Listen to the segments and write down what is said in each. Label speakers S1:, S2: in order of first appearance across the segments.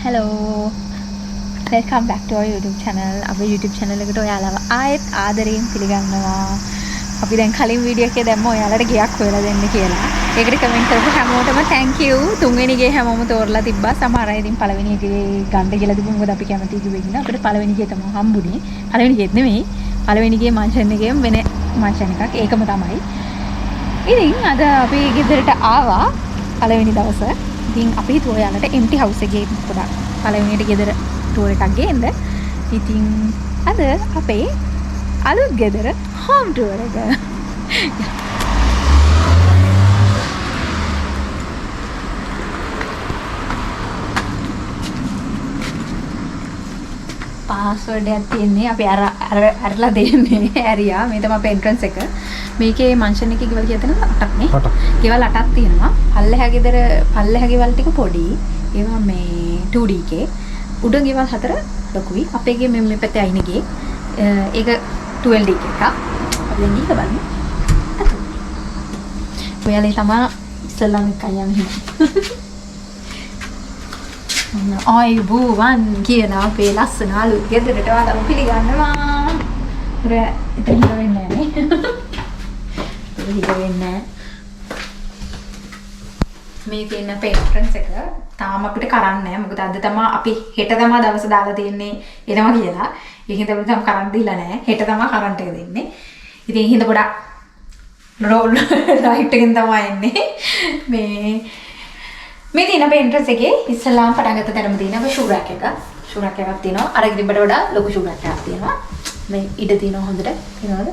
S1: Hello, welcome back to our YouTube channel. අපේ YouTube channel එකට ඔයාලව ආයෙත් ආදරයෙන් පිළිගන්නවා. අපි දැන් කලින් වීඩියෝ එකේ දැම්ම ඔයාලට ගයක් හොයලා දෙන්න කියලා. ඒකට කමෙන්ට් කරපු හැමෝටම thank you. තුන්වෙනි ගේ හැමෝම තෝරලා තිබ්බා. සමහර අය ඉතින් පළවෙනි එකේ ගන්න කියලා තිබුණා. මොකද අපි කැමති කිව්වේ ඉන්න. අපිට පළවෙනි ගේ තමයි හම්බුනේ. පළවෙනි ගේත් නෙමෙයි. පළවෙනි ගේ මන්ෂන් එකේම වෙන මන්ෂන් එකක්. ඒකම තමයි. ඉතින් අද අපි ගෙදරට ආවා පළවෙනි දවසේ. ඉතින් අපි හිතුවා ඔයාලට empty house එකේ පොඩක් පළවෙනියට ගෙදර ටූර් එකක් ගේන්න. ඉතින් අද අපේ අලුත් ගෙදර home tour එක. පාස්වර්ඩ් එකක් තියෙන්නේ අපි අරලා දෙන්නේ ඇරියා. මේ තමයි අපේ entrance එක. මේකේ මන්ෂන් එකේ ගෙවල් කීයද තියෙනවද? 8ක් නේ. 8ක්. ගෙවල් 8ක් තියෙනවා. පල්ලෙහා ගෙදර පල්ලෙහා ගෙවල් ටික පොඩි. ඒවා මේ 2D එකේ. උඩ ගෙවල් 4 ලොකුයි. අපේ ගේ මේ පැත්තේ අයිනගේ. ඒක 12D එකක්. අපි දැන් ඊක බලමු. ඔයාලා තමයි ඉස්සල්ලාම එකයි යන්නේ. ආයුබෝවන් කියන අපේ ලස්සන අලුත් ගෙදරට ඔයාලව පිළිගන්නවා. උර එතන වෙන්නේ නැහැ නේ. මේ තියෙන අපේ entrance එක තාම අපිට කරන්නේ නැහැ. මොකද අද තමයි අපි හෙට තමයි දවස දාලා තියෙන්නේ එනවා කියලා. ඒකෙන් තමයි තාම කරන් දීලා නැහැ. හෙට තමයි කරන්ට් එක දෙන්නේ. ඉතින් ඒ හින්දා පොඩක් රෝල් රයිට් එකෙන් තමයි එන්නේ. මේ තියෙන අපේ entrance එකේ ඉස්සලාම් පටන් ගත්ත තැනම තියෙන අපේ shoe rack එක. shoe rack එකක් තියෙනවා. අර ඉදිරියට වඩා ලොකු shoe rack එකක් තියෙනවා. මේ ඉඩ තියෙනවා හොඳට. තියෙනවද?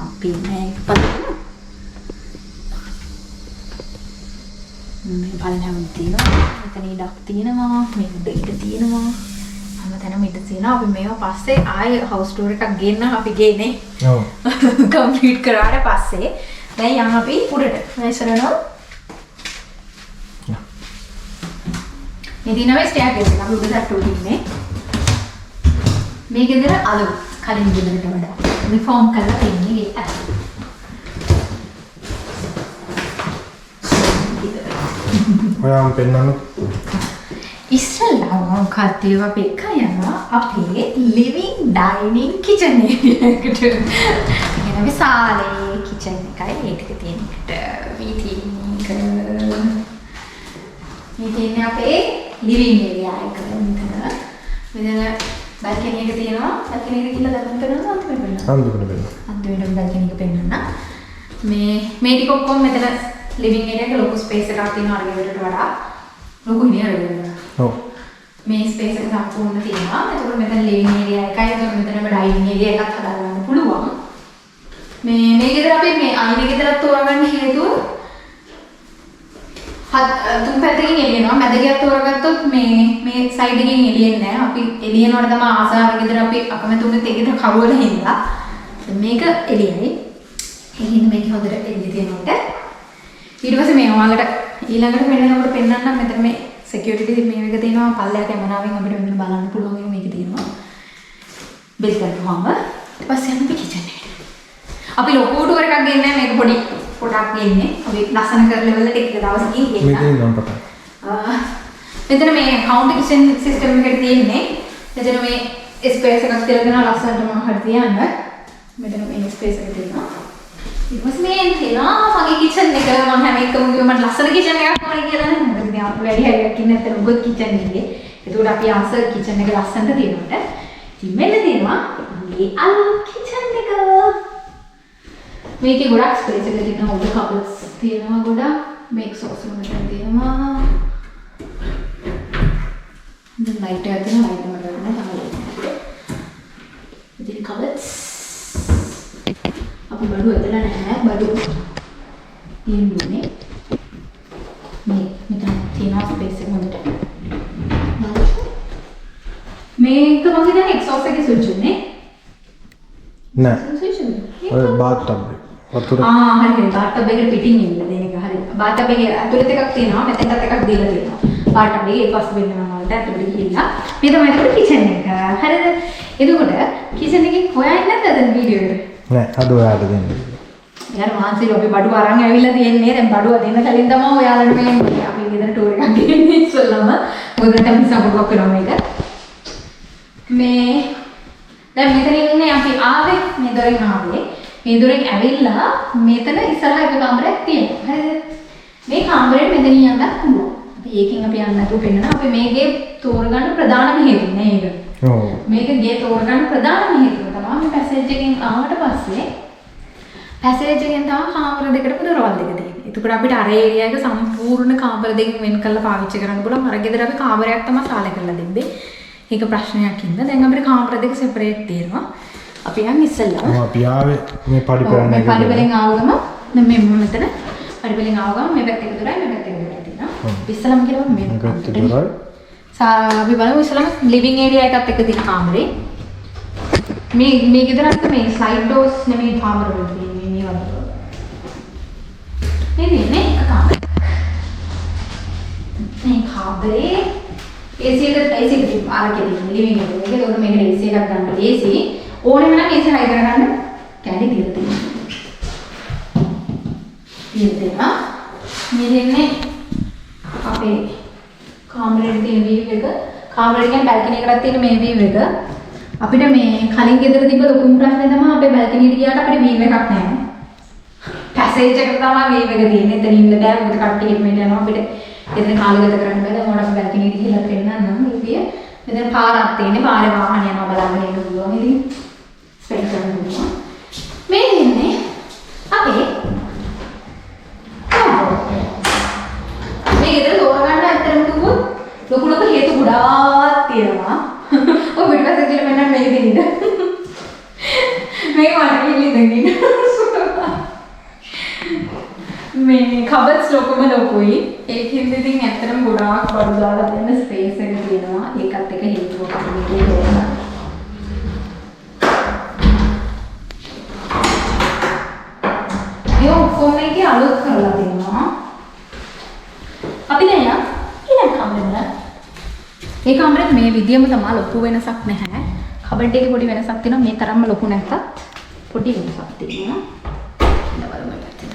S1: අපි මේ පදිනවා. මේ බලන්න තියෙනවා. මෙතන ඉඩක් තියෙනවා. මේ උඩ ඉඩ තියෙනවා. හැමතැනම ඉඩ තියෙනවා. අපි මේවා පස්සේ ආයෙ house tour එකක් ගෙන්න අපි ගේනේ. ඔව්. කම්ප්ලීට් කරාට පස්සේ දැන් යන්න අපි උඩට. ඉස්සරහට මේ දිනවේ ස්ටෙයාර් එක අපි උඩට අට්ටුවක ඉන්නේ. මේ ගෙදර අලුත් කලින් ගෙදරට වඩා රිෆෝම් කරලා තියෙන්නේ ඒක ඇතුළේ.
S2: ඔයාම පෙන්නන්න.
S1: ඉස්සෙල්ලාම මොකක්ද ඒවා පෙක්ක යනවා අපේ living dining kitchen එකට. එන විශාලේ kitchen එකයි ඒ ටික තියෙන එකට මේ තියෙන්නේ අපේ living area එක මෙතන. මෙතන balcony එක තියෙනවා. balcony එක කියලා දකින්න පෙන්නනවා අන්තිමට පෙන්නනවා. අන්තිමට balcony එක පෙන්නන්න. මේ ටික ඔක්කොම මෙතන living area එක ලොකු space එකක් තියෙනවා අර ගෙදරට වඩා. ලොකුයි නේ අර ගෙදර. ඔව්. මේ space එක සම්පූර්ණ තියෙනවා. එතකොට මෙතන living area එකයි එතකොට මෙතනම dining area එකක් හදාගන්න පුළුවන්. මේ ගෙදර අපි මේ අයින ගෙදරත් තෝරගන්න හේතුව තුන් පැත්තකින් එළියනවා. මැද ගියත් තෝරගත්තොත් මේ සයිඩ් එකෙන් එළියෙන්නේ නැහැ. අපි එළියනවට තමයි ආසාර ගෙදර අපි අකමැතුනේ තේකට කවවල හින්දා. මේක එළියයි. ඒ හින්දා මේක හොඳට එළිය තියෙනකොට ඊට පස්සේ මේ ඔයාලට ඊළඟට වෙනකොට පෙන්නන්නම් මෙතන මේ security මේ එක තියෙනවා. පල්ලෙහා කැමරාවෙන් අපිට මෙන්න බලන්න පුළුවන් එක මේක තියෙනවා. බෙල් කරපුවාම ඊට පස්සේ යන්න කිචන් එකට. අපි ලොකු ටුවර් එකක් ගන්නේ නැහැ. මේක පොඩි පොඩක් ගන්නේ. අපි ලස්සන කරලා level එකට දවසකින් ගේන්න.
S2: මේකේ නම් පටන්.
S1: මෙතන මේ counter kitchen system එකට තියෙන්නේ. මෙතන මේ space එකක් තියලා ලස්සනට මම හරි තියන්න. මෙතන මේ space එක තියෙනවා. ඊට පස්සේ මේ තියෙනවා මගේ kitchen එක. මම හැම එකම කිව්වා මට ලස්සන kitchen එකක් ඕනේ කියලා නේ. මොකද ඉතින් අපි වැඩි හරියක් ඉන්නේ නැත්නම් උගත් kitchen එකේ. ඒකට අපි ආස kitchen එක ලස්සනට තියෙනකොට ඉතින් මෙන්න තියෙනවා මේ අලුත් kitchen එක. මේකේ ගොඩක් ස්පේස් එක තියෙනවා. උඩ කබර්ඩ්ස් තියෙනවා ගොඩක්. මේක සෝස් වලට තියෙනවා. දැන් ලයිට් එකක් තියෙනවා. ලයිට් එක වලට තමයි. ඉතින් කබර්ඩ්ස් අපි බඩු ඇදලා නැහැ. බඩු තියෙන්නේ. මෙතන තියෙනවා ස්පේස් එක හොඳට. මේක මම හිතන්නේ එක්සෝස් එකේ ස්විච් උනේ.
S2: නෑ. ඔය බාත් ටබ් එක. වතුර.
S1: හරි. බාත් ටබ් එකට පිටින් ඉන්න දෙන එක හරි. බාත් ටබ් එකේ ඇතුළත එකක් තියෙනවා. මෙතනත් එකක් දීලා තියෙනවා. බාත් ටබ් එකේ ඊපස් වෙනවා වලට ඇතුළට ගිහිල්ලා. මේ තමයි ඒක කිචන් එක. හරිද? එතකොට කිචන් එකේ හොයන්නේ නැද්ද දැන් වීඩියෝ එක?
S2: නෑ. අද ඔයාලට දෙන්නේ.
S1: යාර මාන්සිල අපි බඩුව අරන් ඇවිල්ලා තියෙන්නේ. දැන් බඩුව දෙන්න කලින් තමයි ඔයාලට මේ අපි ගෙදර ටූර් එකක් එකක් ගෙන්නේ ඉස්සෙල්ලාම. මොකද නැත්නම් සපෝට් කරනවා මේක. මේ දැන් මෙතනින් අපි ආවේ මේ දොරෙන් ආවේ. මේ දොරෙන් ඇවිල්ලා මෙතන ඉස්සරහ එක කාමරයක් තියෙනවා. හරිද? මේ කාමරේ මෙතන යන්නත් පුළුවන්. අපි ඒකෙන් අපි යන්න නැතුව පෙන්නනවා. අපි මේකේ තෝරගන්න ප්‍රධානම හේතුව නේ ඒක. ඔව්. මේක ගේ තෝරගන්න ප්‍රධානම හේතුව තමයි මේ පැසේජ් එකෙන් ආවට පස්සේ පැසේජ් එකෙන් තමයි කාමර දෙකට දොරවල් දෙක තියෙන්නේ. එතකොට අපිට අර ඒරියා එක සම්පූර්ණ කාමර දෙකකින් වෙන් කරලා පාවිච්චි කරන්න පුළුවන්. අර ගෙදර අපි කාමරයක් තමයි සාලේ කරලා දෙන්නේ. ඒක ප්‍රශ්නයක් ඉන්න. දැන් අපිට කාමර දෙක සෙපරේට් තියෙනවා. අපි යන් ඉස්සෙල්ලා. අපි ආවේ මේ පඩිපෙළෙන් එක. පඩිපෙළෙන් ආවම දැන් මේ මෙතන පඩිපෙළෙන් ආවම මේ පැත්තේ දොරයි මේ පැත්තේ දොරයි තියෙනවා. ඉස්සෙල්ලාම කියලා මේ පැත්තේ දොරයි. අපි බලමු ඉස්සෙල්ලාම ලිවිං ඒරියා එකත් එක්ක තියෙන කාමරේ. මේ ගෙදරට මේ සයිඩ් ඩෝර්ස් නෙමෙයි කාමර වල තියෙන්නේ මේ වගේ. මේ එක කාමරේ. මේ කාමරේ AC එක ආරකේ තියෙන ලිවිං එක. ඒකේ උඩ මේකට AC එකක් ගන්න. AC ඕනෙම නම් AC හයි කරගන්න කැලි තියලා තියෙනවා. තියෙනවා. මේ දෙන්නේ අපේ කාමරේට තියෙන view එක. කාමරේ කියන්නේ බැල්කනි එකකට තියෙන මේ view එක. අපිට මේ කලින් ගෙදර තිබ්බ ලොකුම ප්‍රශ්නේ තමයි අපේ බැල්කනි එකට ගියාට අපිට view එකක් නැහැ. පැසේජ් එකට තමයි view එක තියෙන්නේ. එතන ඉන්න බෑ. මොකද කට්ටිය මෙහෙට යනවා අපිට. එතන කාලය ගත කරන්න බෑ. දැන් ඕනම බැල්කනි එකට ගිහලා පෙන්නන්නම් view. මෙතන පාරක් තියෙන්නේ. පාරේ වාහන යනවා බලන්න ඉන්න පුළුවන්. ඉතින් ස්පෙන්ඩ් කරන්න පුළුවන්. මේ ඉන්නේ අපේ මේ ගෙදර තෝරගන්න ඇත්තටම කිව්වොත් ලොකු හේතු ගොඩාක් තියෙනවා. ඔය පිටපස්සේ කියලා මම මේක දෙන්න. මේක මට කිල්ලෙන්නේ. මේ කබඩ්ස් ලොකුයි. ඒකෙන්ද ඉතින් ඇත්තටම ගොඩාක් බඩු දාලා දෙන්න ස්පේස් එක තියෙනවා. ඒකත් එක හේතුවක් මේකේ තියෙනවා. මේ ඔක්කොම එකේ අලුත් කරලා තියෙනවා. අපි දැන් ඊළඟ කාමරේට. මේ කාමරේ මේ විදියම තමයි ලොකු වෙනසක් නැහැ. කබඩ් එකේ පොඩි වෙනසක් තියෙනවා. මේ තරම්ම ලොකු නැත්තත් පොඩි වෙනසක් තියෙනවා. බලමු පැත්තට.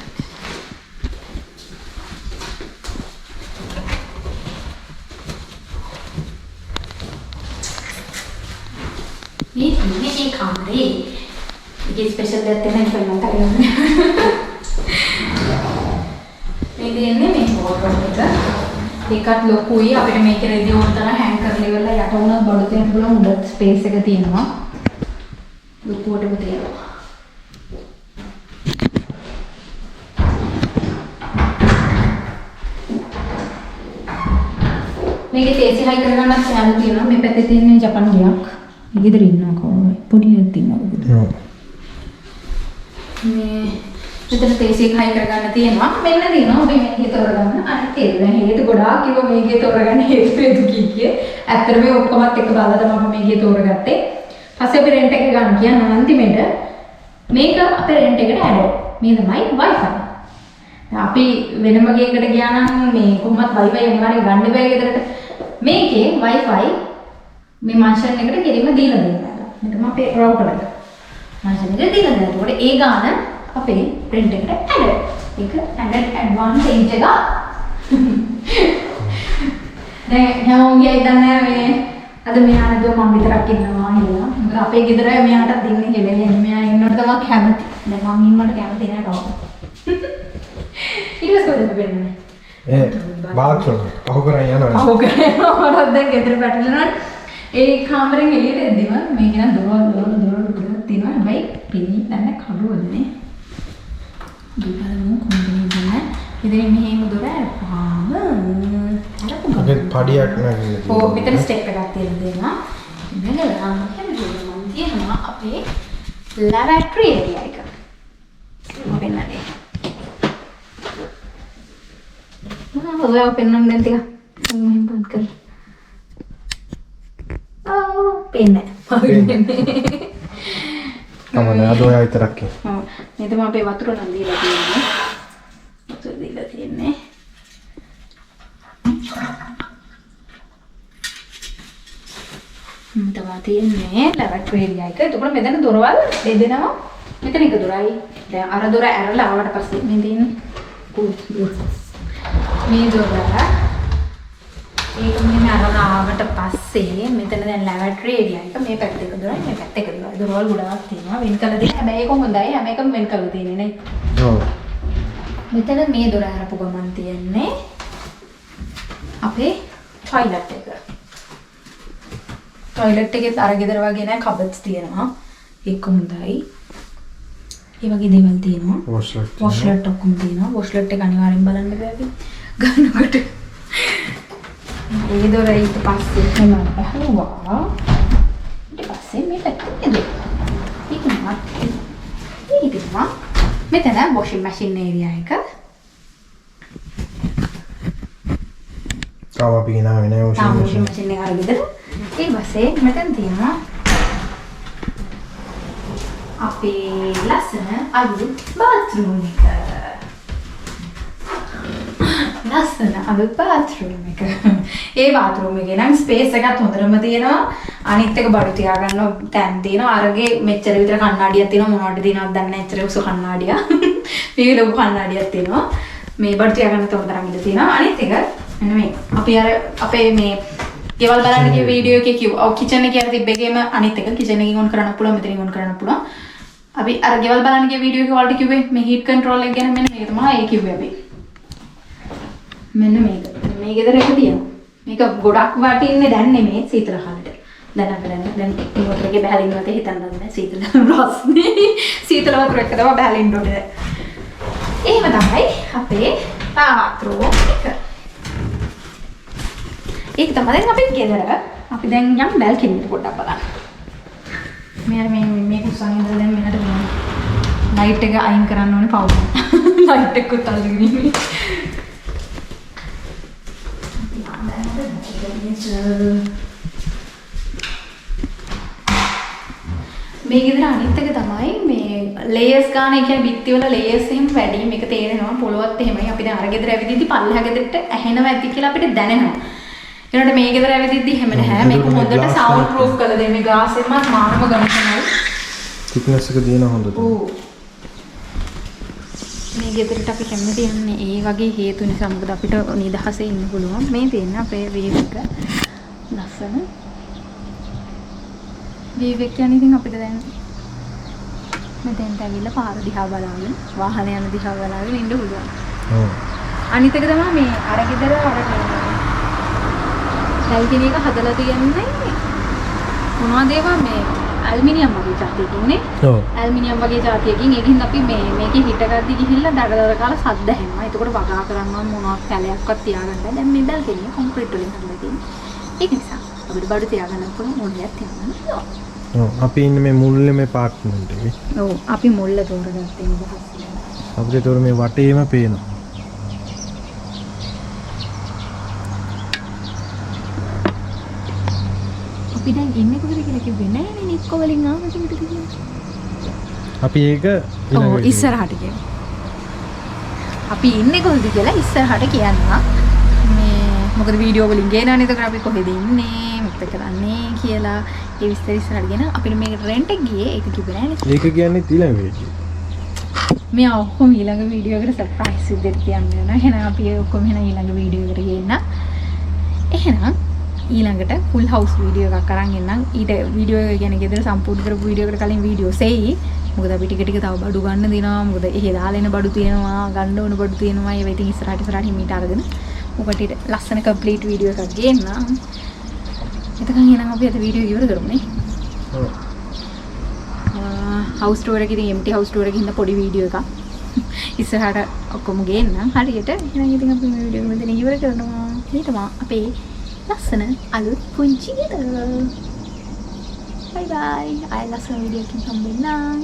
S1: මේ කාමරේ ये स्पेशल देते हैं करना था ये देने में बहुत बड़ा ඒකත් ලොකුයි අපිට මේක රෙදි ඕන තරම් හෑන්ග් කරලා ඉවරලා යට උනත් බඩු දෙන්න පුළුවන් උඩ ස්පේස් එක තියෙනවා ලොකුවටම තියෙනවා මේකේ තේසි හයි කරගන්න සෑම තියෙනවා මේ පැත්තේ තියෙන ජපන් ගියක් ගෙදර ඉන්නවා කොහොමද පොඩි එකක් තියෙනවා ඔව් මේ මෙතන තේසි හයි කරගන්න තියෙනවා මෙන්න තියෙනවා ඔබ මේකේ තෝරගන්න අනිත් ඒක හේතු ගොඩාක් කිව්ව මේකේ තෝරගන්න හේතු කිව්වේ ඇත්තට මේ ඔක්කොමත් එක බලලා තමයි මම මේකේ තෝරගත්තේ පස්සේ අපි රෙන්ට් එක ගන්න කියන අන්තිමේට මේක අපේ රෙන්ට් එකට ඇඩ් මේ තමයි Wi-Fi අපි වෙනම ගේකට ගියා නම් මේ කොහොමත් Wi-Fi අනිවාර්යෙන් ගන්න බෑ ගෙදරට මේකේ Wi-Fi මේ මන්ෂන් එකට ගෙලිම දීලා දෙනවා මේ තමයි අපේ රවුටර් එක මන්ෂන් එකට දීලා දෙනවා ඒකට ඒ ගාන අපේ රෙන්ට් එකට ඇඩ් ඒක ඇඩ් ඇඩ්වාන්ටේජ් එක දැන් හැමෝම ගියයි දන්නේ මේ අද මෙයා නේද මම විතරක් ඉන්නවා කියලා මොකද අපේ ගෙදර මෙයාට දෙන්නේ කියලා මෙයා ඉන්නකොට තමයි කැමති දැන් මම ඉන්නකොට කැමති නෑ කවුරු ඊට පස්සේ කොහෙද වෙන්නේ
S2: බාත්රූම් අහු කරන් යනවා
S1: අහු කරන් යනවා දැන් ගෙදර පැටලෙනවා ඒ කාමරෙන් එළියට එද්දිම මේක නම් දොරවල් තියෙනවා හැබැයි පිළි නැන්න කඩුවනේ දුරම කොම්බිනේෂන් ඉතින් මෙහෙම දොර අරපාම
S2: ඒක පඩියක් නැගින්නේ
S1: ඔව් මෙතන ස්ටෙප් එකක් තියෙන දෙනවා මෙලලා හැමදේම තියෙනවා අපේ ලැබරටරි ඒරියා එක මොකෙන්නද ඔයා පෙන්නන්න දැන් ටික මෙහෙම පොත් කරලා පෙන්නේ
S2: තමයි අද ඔයා විතරක්
S1: ඔව් මේ තමයි අපේ වතුර නම් දීලා තියෙන්නේ වතුර දීලා තියෙන්නේ තමයි තියෙන්නේ ලැබරටරි ඒරියා එක එතකොට මෙතන දොරවල් දෙදෙනවා මෙතන එක දොරයි දැන් අර දොර ඇරලා ආවට පස්සේ මේ තියෙන මේ දොර ඒක මෙන්න අරන් ආවට පස්සේ මෙතන දැන් ලැබටරි ඒරියා එක මේ පැත්තේ දුරයි මේ පැත්තේ දුරයි. දොරවල් ගොඩාක් තියෙනවා. වෙන් කළ දෙන්න. හැබැයි ඒක හොඳයි. හැම එකම වෙන් කරලා තියෙන්නේ නේ.
S2: ඔව්.
S1: මෙතන මේ දොර අරපු ගමන් තියන්නේ අපේ টয়ලට් එක. টয়ලට් එකෙත් අර ගෙදර වගේ නෑ කබඩ්ස් තියෙනවා. ඒක හොඳයි. ඒ වගේ දේවල් තියෙනවා. වොෂ්ලට් ඔක්කොම තියෙනවා. වොෂ්ලට් එක අනිවාර්යෙන් බලන්න බෑ ගන්නකොට. ඒ දොර ඊට පස්සේ තමයි ඇහුවා. ඊට පස්සේ මේ පැත්තේ දොර. ඉතින්වා මෙතන වොෂින් මැෂින් ඒරියා එක.
S2: තාම අපි ගෙනාවේ නෑ
S1: වොෂින් මැෂින් එක අර ගෙදර. ඊට පස්සේ මෙතන තියෙනවා අපේ ලස්සන අලුත් බාත්රූම් එක. ලස්සන අලුත් බාත්රූම් එක. ඒ බාත්රූම් එකේ නම් ස්පේස් එකත් හොඳටම තියෙනවා. අනිත් එක බඩු තියාගන්න තැන් තියෙනවා. අරගේ මෙච්චර විතර කණ්ණාඩියක් තියෙනවා. මොනවද තියෙනවද දන්නේ නැහැ. එච්චර උස කණ්ණාඩියක්. මේ ලොකු කණ්ණාඩියක් තියෙනවා. මේ බඩු තියාගන්න තොරතරම් ඉඳ තියෙනවා. අනිත් එක මෙන්න මේ අපි අර අපේ මේ ගෙවල් බලන්න ගිය වීඩියෝ එකේ කිව්වා. ඔව් කිචන් එකේ අර තිබ්බ එකේම අනිත් එක කිචන් එකකින් ඔන් කරන්න පුළුවන්. මෙතනින් ඔන් කරන්න පුළුවන්. අපි අර ගෙවල් බලන්න ගිය වීඩියෝ එකේ වලට කිව්වේ මේ හීට් කන්ට්‍රෝල් එක ගැන මෙන්න මේක තමයි ඒ කිව්වේ අපි. මෙන්න මේක. මේ ගෙදර එක තියෙනවා. මේක ගොඩක් වටින්නේ දැන් නෙමෙයි සීතල කාලෙට. දැන් අපිට දැන් ඉන්වර්ටර් එකේ බහලා ඉන්නවත් හිතන්න බෑ සීතල රස්නේ. සීතල වතුර එක තමයි බහලා ඉන්න ඕනේ. එහෙම තමයි අපේ බාත්රූම් එක. ඒක තමයි දැන් අපේ ගෙදර. අපි දැන් යම් බැල්කනි එක පොඩ්ඩක් බලන්න. මේ කුස්සන් ඉඳලා දැන් මෙන්නට ලයිට් එක අයින් කරන්න ඕනේ පවුන. ලයිට් එක උත් අල්ලගෙන ඉන්නේ. මේ ගෙදර අනිත් එක තමයි මේ ලේයර්ස් ගන්න. ඒ කියන්නේ බිත්ති වල ලේයර්ස් එහෙම වැඩි. මේක තේරෙනවා පොළොවත් එහෙමයි. අපි දැන් අර ගෙදර ඇවිදින්දි පල්ලෙහා ගෙදරට ඇහෙනවා ඇති කියලා අපිට දැනෙනවා. ඊළඟට මේ ගෙදර ඇවිදින්දි එහෙම නැහැ. මේක හොඳට සවුන්ඩ් ප්‍රූෆ් කරලා දෙන්නේ. මේ ග්ලාස් එකම මානම ගණනයි.
S2: තික්නස් එක දින හොඳට.
S1: ඔව්. මේ ගෙදරට අපි කැමති යන්නේ ඒ වගේ හේතු නිසා. මොකද අපිට නිදහසේ ඉන්න පුළුවන්. මේ තියෙන අපේ වීව් එක ලස්සන. වීව් එක කියන්නේ ඉතින් අපිට දැන් මෙතෙන්ට ඇවිල්ලා පාර දිහා බලාගෙන වාහන යන දිහා බලාගෙන ඉන්න පුළුවන්.
S2: ඔව්.
S1: අනිත් එක තමයි මේ අර ගෙදර අර බැල්කනි එක හදලා තියන්නේ මොනවද ඒවා මේ ඇල්මිනියම් වගේ જાතියකින් නේ.
S2: ඔව්.
S1: ඇල්මිනියම් වගේ જાතියකින් ඒකින් අපි මේකේ හිටගද්දි ගිහිල්ලා දඩදඩ කාලා සද්ද ඇහෙනවා. ඒකට වගා කරන්න මොනවත් කැලයක්වත් තියාගන්න බෑ. දැන් මේ බැල්කනි කොන්ක්‍රීට් වලින් හදලා තියෙන්නේ. ඒක නිසා අපිට බඩු තියාගන්න පුළුවන් මොනියක් තියාගන්න පුළුවන්.
S2: ඔව්. අපි ඉන්නේ මේ මුල්ලේ මේ පාර්ට්මන්ට් එකේ.
S1: ඔව්. අපි මුල්ල තෝරගත්තේ මොකක්ද?
S2: අපිට ඒතොර මේ වටේම පේනවා.
S1: අපි දැන් ඉන්නේ කොහෙද කියලා කිව්වේ නෑ නේ නික්කො වලින් ආවද උඩට කියලා.
S2: අපි ඒක
S1: ඔව් ඉස්සරහට කියමු. අපි ඉන්නේ කොහෙද කියලා ඉස්සරහට කියන්න. මේ මොකද වීඩියෝ වලින් ගේනවනේ එතකොට අපි කොහෙද ඉන්නේ මොකද කරන්නේ කියලා ඒ විස්තර ඉස්සරහට ගෙන අපිට මේක රෙන්ට් එක ගියේ ඒක කිව්වේ නෑනේ.
S2: ඒක කියන්නේ ඊළඟ වීඩියෝ.
S1: මේ ඔක්කොම ඊළඟ වීඩියෝ එකට සර්ප්‍රයිස් විදිහට කියන්න වෙනවා. එහෙනම් අපි ඔක්කොම ඊළඟ වීඩියෝ එකට ගේන්න. එහෙනම් ඊළඟට ෆුල් හවුස් වීඩියෝ එකක් අරන් එන්නම්. ඊට වීඩියෝ එක ගැන ගෙදර සම්පූර්ණ කරපු වීඩියෝ එකට කලින් වීඩියෝ සෙයි. මොකද අපි ටික ටික තව බඩු ගන්න දෙනවා. මොකද එහෙ දාලා එන බඩු තියෙනවා, ගන්න ඕන බඩු තියෙනවා. ඒවා ඉතින් ඉස්සරහට හිමීට අරගෙන ඔකට ලස්සන කම්ප්ලීට් වීඩියෝ එකක් ගේන්න. එතකන් එහෙනම් අපි අද වීඩියෝ ඉවර කරමු නේ.
S2: ඔව්.
S1: හවුස් ටුවර් එකේ ඉතින් එම්ටි හවුස් ටුවර් එකේ ඉන්න පොඩි වීඩියෝ එකක්. ඉස්සරහට ඔක්කොම ගේන්න. හරියට එහෙනම් ඉතින් අපි මේ වීඩියෝ එක මෙතන ඉවර කරනවා. ඊට අපේ ලස්සන අලුත් පුංචි ගෙදර. බයි බයි. ආයෙ ලස්සන වීඩියෝ එකකින් හම්බෙන්නම්.